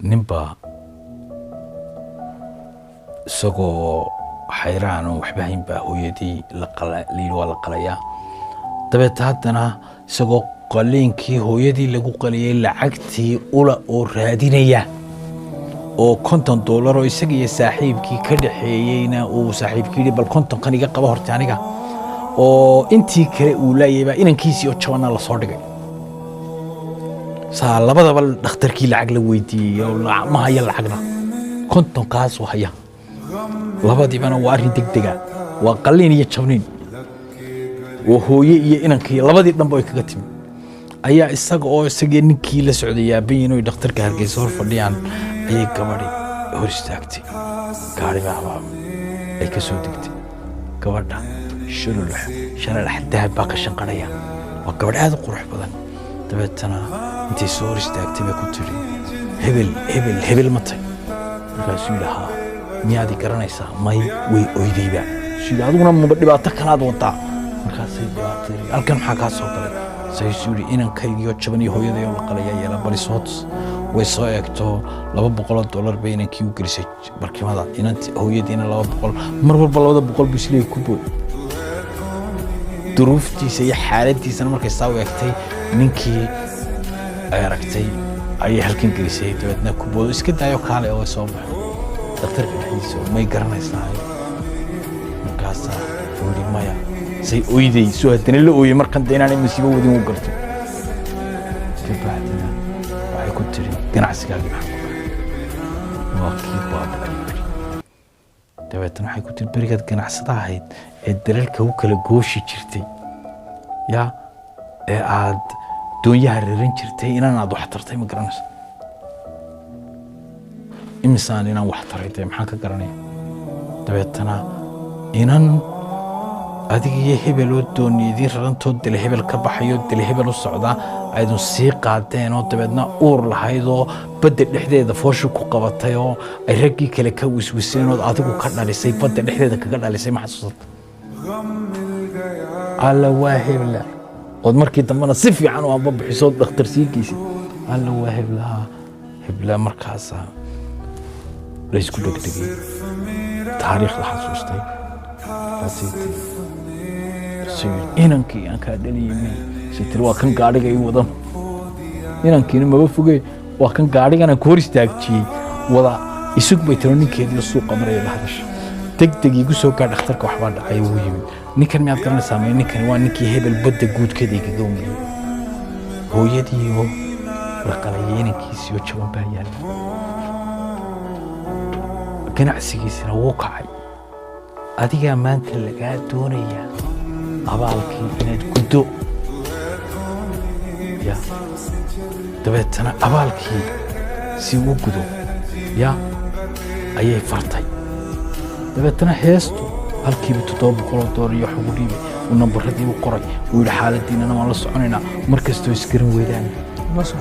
نبا سقو حيران وحبهين باهويدي ليل ولا قليا دبت هادنا سقو قلينكي هويدي لغو قليا لعقتي أولا أو رادينيا oo $50 oo isaga saaxiibkii ka dhaxeeyayna oo saaxiibkii bal 50 kan iga qaba horta aniga oo intii kale uu laayay inankiisii oo jabana la soo dhigay saa labadaba dhakhtarkii lacag la weydiiyay oo ma haya lacagna 50 kaas oo haya labadiibana waa arin degdega waa qalliin iyo jabniin oo hooye iyo inankii labadii dhanba ay kaga timi ayaa isaga ninkii la socday yaabeen inuu dhakhtarka Hargeysa hor fadhiyaan ayay gabadhi hor istaagtay gaari baa ay ka soo degtay gabadha shalal dahab baa ka shanqanaya waa gabadh aad u qurux badan dabeetana intii soo hor istaagtay bay ku tiri hebel matay markaasuu yidhahaa miyaad garanaysaa may way oydayba sida adiguna ma dhibaato kalaad wadaa markaasay dhibaatay halkan maxaa kaa soo galay saysuuri inankaygiyo jaban iyo hooyaday oo la qalaya yeela balisood way soo eegto $200 bay inankii u gelisay barkimada inantii hooyadiina 200 mar walba 200 bisley ku booy duruuftiisa iyo xaaladiisana markay soo eegtay ninkii ay aragtay ayay halkan gelisay dabeedna ku boodo iska daayo kaale oo soo baxay dhakhtarka dhexdiisa may garanaysaa markaas wali maya say oyday soo hadana la ooyay markan deynaan masiibo wadin u garto tabaadina waxay ku tiri ganacsigaaga waa kii baaba dabeetana waxay ku tiri barigaad ganacsada ahayd ee dalalka u kala gooshi jirtay yaa ee aad doonyaha rarin jirtay inaan aad wax tartay ma garanayso imsaan inaan wax taraytay maxaan ka garanaya dabeetana inan adiga iyo hebel oo dooniyadii rarantood dal hebel ka baxayo dal hebel u socda aydun sii qaadeen oo dabeedna uur lahayd oo badda dhexdeeda fooshu ku qabatay oo ay raggii kale ka wiswiseen oo adigu ka dhalisay badda dhexdeeda kaga dhalisay ma xasuusata alla waa hebla oo markii dambana si fiican oo amba bixiso dhakhtar siigiisa alla waa hebla markaas la isku dhigay taariikh la xasuustay rasiiti inankii aan ka dhaliyay sitir waa kan gaariga ay wadan inankii ma fogay waa kan gaarigana ku hor istaagtay wada isug bay tiro ninkeedii suuqa maray la hadashay degdeg igu soo gaar dhakhtarka waxba dhacay uu yimid ninkan miyaad garanaysaa ninkan waa ninkii hebel badda guudkeeda iga goomay hooyadii oo la qalay inankiisii oo jaban baa yaal ganacsigiisina wuu kacay adiga maanta laga doonaya abaalkii inaad guddo ya dabeetana abaalkii si uu gudo ya ayay fartay dabeetana heestu halkiiba $700 iyo xugu dhiibay uu nambaradii u qoray uu yidhi xaaladiinana waan la soconaynaa markastoo isgaran weydaan ma soo